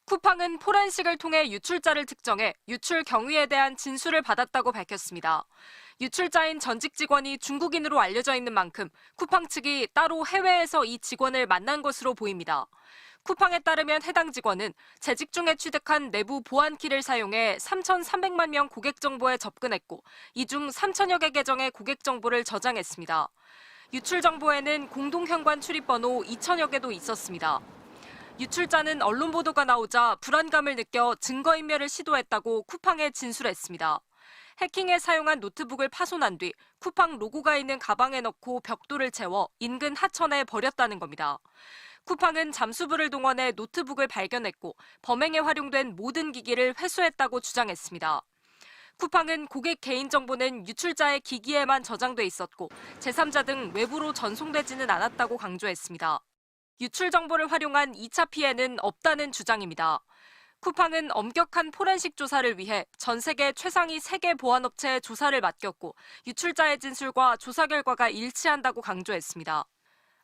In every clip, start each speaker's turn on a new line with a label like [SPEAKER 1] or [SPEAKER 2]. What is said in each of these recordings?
[SPEAKER 1] 쿠팡은 포렌식을 통해 유출자를 특정해 유출 경위에 대한 진술을 받았다고 밝혔습니다. 유출자인 전직 직원이 중국인으로 알려져 있는 만큼 쿠팡 측이 따로 해외에서 이 직원을 만난 것으로 보입니다. 쿠팡에 따르면 해당 직원은 재직 중에 취득한 내부 보안키를 사용해 3,300만 명 고객 정보에 접근했고 이 중 3천여 개 계정의 고객 정보를 저장했습니다. 유출 정보에는 공동현관 출입번호 2천여 개도 있었습니다. 유출자는 언론 보도가 나오자 불안감을 느껴 증거인멸을 시도했다고 쿠팡에 진술했습니다. 해킹에 사용한 노트북을 파손한 뒤 쿠팡 로고가 있는 가방에 넣고 벽돌을 채워 인근 하천에 버렸다는 겁니다. 쿠팡은 잠수부를 동원해 노트북을 발견했고 범행에 활용된 모든 기기를 회수했다고 주장했습니다. 쿠팡은 고객 개인정보는 유출자의 기기에만 저장돼 있었고 제3자 등 외부로 전송되지는 않았다고 강조했습니다. 유출 정보를 활용한 2차 피해는 없다는 주장입니다. 쿠팡은 엄격한 포렌식 조사를 위해 전 세계 최상위 3개 보안업체에 조사를 맡겼고 유출자의 진술과 조사 결과가 일치한다고 강조했습니다.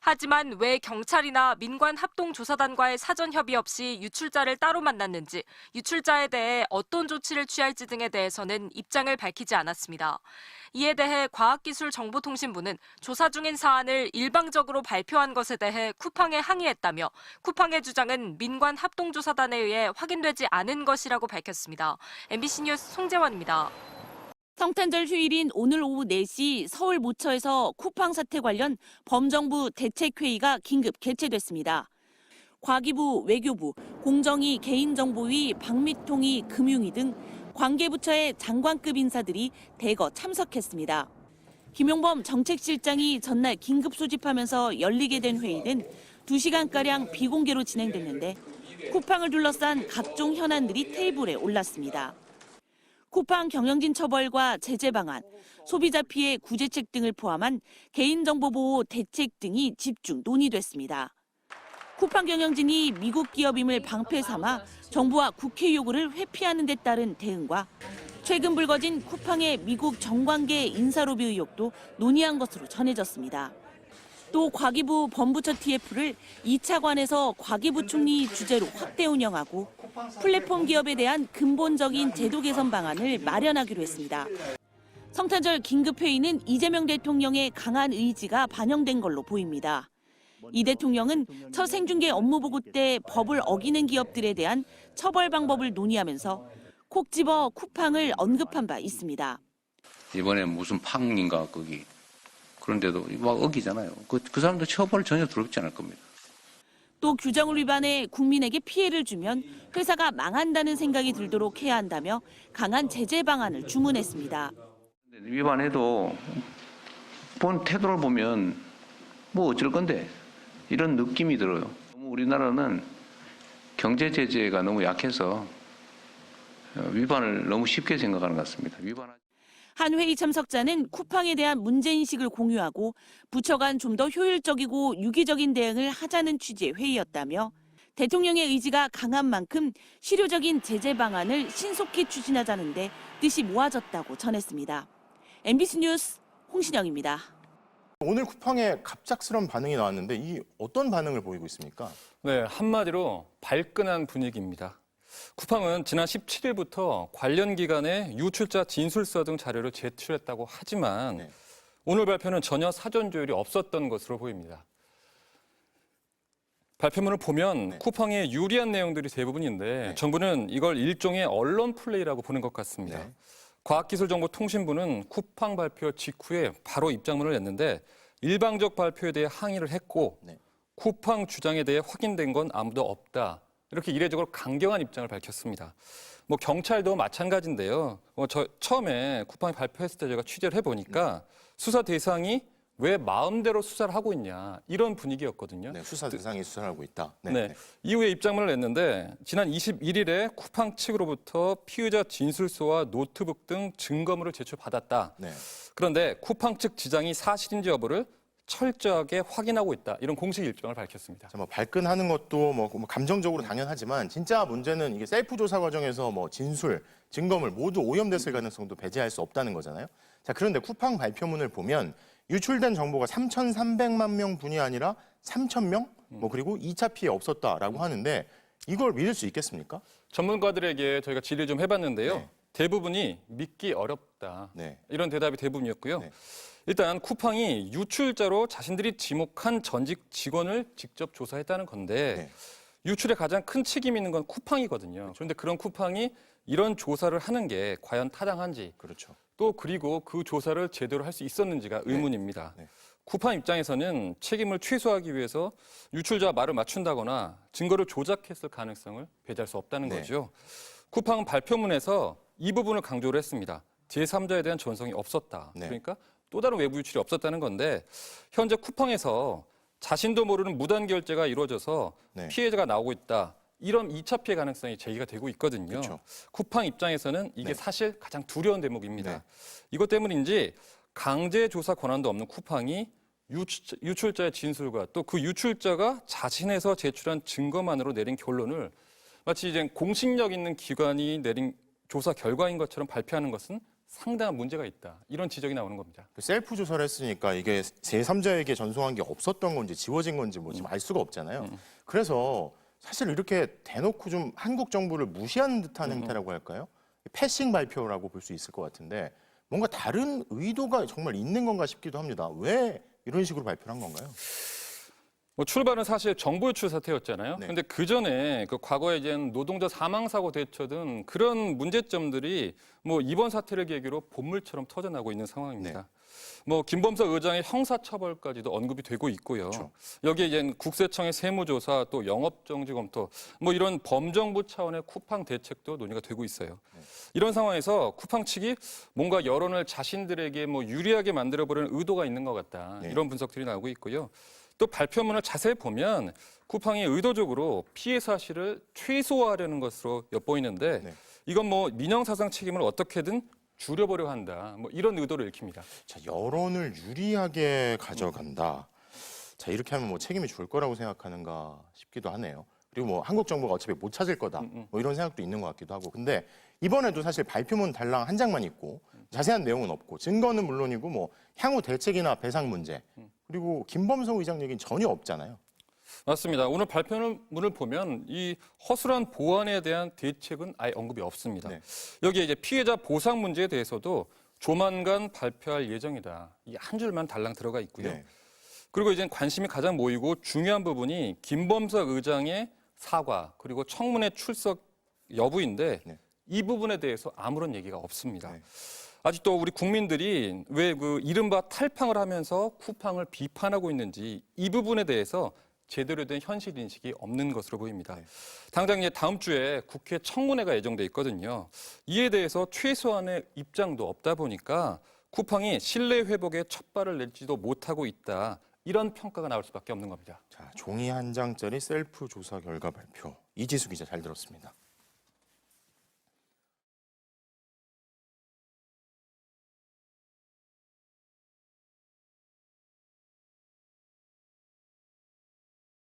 [SPEAKER 1] 하지만 왜 경찰이나 민관합동조사단과의 사전 협의 없이 유출자를 따로 만났는지, 유출자에 대해 어떤 조치를 취할지 등에 대해서는 입장을 밝히지 않았습니다. 이에 대해 과학기술정보통신부는 조사 중인 사안을 일방적으로 발표한 것에 대해 쿠팡에 항의했다며 쿠팡의 주장은 민관합동조사단에 의해 확인되지 않은 것이라고 밝혔습니다. MBC 뉴스 송재원입니다.
[SPEAKER 2] 성탄절 휴일인 오늘 오후 4시 서울 모처에서 쿠팡 사태 관련 범정부 대책회의가 긴급 개최됐습니다. 과기부, 외교부, 공정위, 개인정보위, 박미통위, 금융위 등 관계부처의 장관급 인사들이 대거 참석했습니다. 김용범 정책실장이 전날 긴급 소집하면서 열리게 된 회의는 2시간가량 비공개로 진행됐는데 쿠팡을 둘러싼 각종 현안들이 테이블에 올랐습니다. 쿠팡 경영진 처벌과 제재 방안, 소비자 피해 구제책 등을 포함한 개인정보보호 대책 등이 집중 논의됐습니다. 쿠팡 경영진이 미국 기업임을 방패 삼아 정부와 국회 요구를 회피하는 데 따른 대응과 최근 불거진 쿠팡의 미국 정관계 인사로비 의혹도 논의한 것으로 전해졌습니다. 또 과기부 범부처 TF를 2차관에서 과기부 총리 주재로 확대 운영하고 플랫폼 기업에 대한 근본적인 제도 개선 방안을 마련하기로 했습니다. 성탄절 긴급회의는 이재명 대통령의 강한 의지가 반영된 걸로 보입니다. 이 대통령은 첫 생중계 업무보고 때 법을 어기는 기업들에 대한 처벌 방법을 논의하면서 콕 집어 쿠팡을 언급한 바 있습니다.
[SPEAKER 3] 이번에 무슨 팡인가 거기. 그런데도 막 어기잖아요. 그 사람도 처벌 전혀 두렵지 않을 겁니다.
[SPEAKER 2] 또 규정을 위반해 국민에게 피해를 주면 회사가 망한다는 생각이 들도록 해야 한다며 강한 제재 방안을 주문했습니다.
[SPEAKER 3] 위반해도 본 태도를 보면 뭐 어쩔 건데 이런 느낌이 들어요. 너무 우리나라는 경제 제재가 너무 약해서 위반을 너무 쉽게 생각하는 것 같습니다.
[SPEAKER 2] 한 회의 참석자는 쿠팡에 대한 문제인식을 공유하고 부처 간 좀 더 효율적이고 유기적인 대응을 하자는 취지의 회의였다며 대통령의 의지가 강한 만큼 실효적인 제재 방안을 신속히 추진하자는 데 뜻이 모아졌다고 전했습니다. MBC 뉴스 홍신영입니다.
[SPEAKER 4] 오늘 쿠팡에 갑작스러운 반응이 나왔는데 이 어떤 반응을 보이고 있습니까?
[SPEAKER 5] 네, 한마디로 발끈한 분위기입니다. 쿠팡은 지난 17일부터 관련 기관에 유출자 진술서 등 자료를 제출했다고 하지만 오늘 발표는 전혀 사전 조율이 없었던 것으로 보입니다. 발표문을 보면 쿠팡에 유리한 내용들이 대부분인데 정부는 이걸 일종의 언론 플레이라고 보는 것 같습니다. 과학기술정보통신부는 쿠팡 발표 직후에 바로 입장문을 냈는데 일방적 발표에 대해 항의를 했고 쿠팡 주장에 대해 확인된 건 아무도 없다. 이렇게 이례적으로 강경한 입장을 밝혔습니다. 경찰도 마찬가지인데요. 처음에 쿠팡이 발표했을 때 제가 취재를 해보니까 수사 대상이 왜 마음대로 수사를 하고 있냐 이런 분위기였거든요.
[SPEAKER 4] 네, 수사 대상이 수사를 하고 있다.
[SPEAKER 5] 이후에 입장문을 냈는데 지난 21일에 쿠팡 측으로부터 피의자 진술서와 노트북 등 증거물을 제출받았다. 그런데 쿠팡 측 주장이 사실인지 여부를 철저하게 확인하고 있다. 이런 공식 일정을 밝혔습니다.
[SPEAKER 4] 발끈하는 것도 감정적으로 당연하지만 진짜 문제는 이게 셀프 조사 과정에서 진술, 증거물 모두 오염됐을 가능성도 배제할 수 없다는 거잖아요. 자, 그런데 쿠팡 발표문을 보면 유출된 정보가 3,300만 명뿐이 아니라 3,000명? 그리고 2차 피해 없었다라고 하는데 이걸 믿을 수 있겠습니까?
[SPEAKER 5] 전문가들에게 저희가 질의를 좀 해봤는데요.
[SPEAKER 4] 네.
[SPEAKER 5] 대부분이 믿기 어렵다.
[SPEAKER 4] 네.
[SPEAKER 5] 이런 대답이 대부분이었고요.
[SPEAKER 4] 네.
[SPEAKER 5] 일단 쿠팡이 유출자로 자신들이 지목한 전직 직원을 직접 조사했다는 건데
[SPEAKER 4] 네.
[SPEAKER 5] 유출에 가장 큰 책임이 있는 건 쿠팡이거든요. 그런데 그런 쿠팡이 이런 조사를 하는 게 과연 타당한지
[SPEAKER 4] 그렇죠.
[SPEAKER 5] 또 그리고 그 조사를 제대로 할 수 있었는지가 의문입니다.
[SPEAKER 4] 네.
[SPEAKER 5] 쿠팡 입장에서는 책임을 최소화하기 위해서 유출자 말을 맞춘다거나 증거를 조작했을 가능성을 배제할 수 없다는
[SPEAKER 4] 네.
[SPEAKER 5] 거죠. 쿠팡 발표문에서 이 부분을 강조를 했습니다. 제3자에 대한 전성이 없었다.
[SPEAKER 4] 네.
[SPEAKER 5] 그러니까 또 다른 외부 유출이 없었다는 건데 현재 쿠팡에서 자신도 모르는 무단 결제가 이루어져서
[SPEAKER 4] 네.
[SPEAKER 5] 피해자가 나오고 있다. 이런 2차 피해 가능성이 제기가 되고 있거든요.
[SPEAKER 4] 그렇죠.
[SPEAKER 5] 쿠팡 입장에서는 이게
[SPEAKER 4] 네.
[SPEAKER 5] 사실 가장 두려운 대목입니다.
[SPEAKER 4] 네.
[SPEAKER 5] 이것 때문인지 강제 조사 권한도 없는 쿠팡이 유출자의 진술과 또 그 유출자가 자신에서 제출한 증거만으로 내린 결론을 마치 이제 공식력 있는 기관이 내린 조사 결과인 것처럼 발표하는 것은 상당한 문제가 있다. 이런 지적이 나오는 겁니다.
[SPEAKER 4] 그 셀프 조사를 했으니까 이게 제3자에게 전송한 게 없었던 건지 지워진 건지 뭐 지금 알 수가 없잖아요. 그래서 사실 이렇게 대놓고 좀 한국 정부를 무시하는 듯한 행태라고 할까요? 패싱 발표라고 볼 수 있을 것 같은데 뭔가 다른 의도가 정말 있는 건가 싶기도 합니다. 왜 이런 식으로 발표를 한 건가요?
[SPEAKER 5] 뭐 출발은 사실 정보 유출 사태였잖아요.
[SPEAKER 4] 네.
[SPEAKER 5] 그런데 그 전에 그 과거에 이제 노동자 사망 사고 대처 등 그런 문제점들이 뭐 이번 사태를 계기로 본물처럼 터져나고 있는 상황입니다.
[SPEAKER 4] 네.
[SPEAKER 5] 뭐 김범석 의장의 형사처벌까지도 언급이 되고 있고요.
[SPEAKER 4] 그렇죠.
[SPEAKER 5] 여기에 이제 국세청의 세무조사 또 영업정지 검토 뭐 이런 범정부 차원의 쿠팡 대책도 논의가 되고 있어요.
[SPEAKER 4] 네.
[SPEAKER 5] 이런 상황에서 쿠팡 측이 뭔가 여론을 자신들에게 뭐 유리하게 만들어보려는 의도가 있는 것 같다.
[SPEAKER 4] 네.
[SPEAKER 5] 이런 분석들이 나오고 있고요. 또 발표문을 자세히 보면 쿠팡이 의도적으로 피해 사실을 최소화하려는 것으로 엿보이는데
[SPEAKER 4] 네.
[SPEAKER 5] 이건 뭐 민영사상 책임을 어떻게든 줄여보려 한다. 뭐 이런 의도를 읽힙니다.
[SPEAKER 4] 자, 여론을 유리하게 가져간다. 자, 이렇게 하면 뭐 책임이 줄 거라고 생각하는가 싶기도 하네요. 그리고 뭐 한국 정부가 어차피 못 찾을 거다. 뭐 이런 생각도 있는 것 같기도 하고. 근데 이번에도 사실 발표문 달랑 한 장만 있고 자세한 내용은 없고 증거는 물론이고 뭐 향후 대책이나 배상 문제 그리고 김범석 의장 얘기는 전혀 없잖아요.
[SPEAKER 5] 맞습니다. 오늘 발표문을 보면 이 허술한 보안에 대한 대책은 아예 언급이 없습니다.
[SPEAKER 4] 네.
[SPEAKER 5] 여기에 이제 피해자 보상 문제에 대해서도 조만간 발표할 예정이다. 이 한 줄만 달랑 들어가 있고요.
[SPEAKER 4] 네.
[SPEAKER 5] 그리고 이제 관심이 가장 모이고 중요한 부분이 김범석 의장의 사과 그리고 청문회 출석 여부인데
[SPEAKER 4] 네.
[SPEAKER 5] 이 부분에 대해서 아무런 얘기가 없습니다.
[SPEAKER 4] 네.
[SPEAKER 5] 아직도 우리 국민들이 왜 그 이른바 탈팡을 하면서 쿠팡을 비판하고 있는지 이 부분에 대해서 제대로 된 현실 인식이 없는 것으로 보입니다.
[SPEAKER 4] 네.
[SPEAKER 5] 당장 이제 다음 주에 국회 청문회가 예정돼 있거든요. 이에 대해서 최소한의 입장도 없다 보니까 쿠팡이 신뢰 회복에 첫 발을 낼지도 못하고 있다. 이런 평가가 나올 수밖에 없는 겁니다.
[SPEAKER 4] 자, 종이 한 장짜리 셀프 조사 결과 발표. 이지수 기자 잘 들었습니다.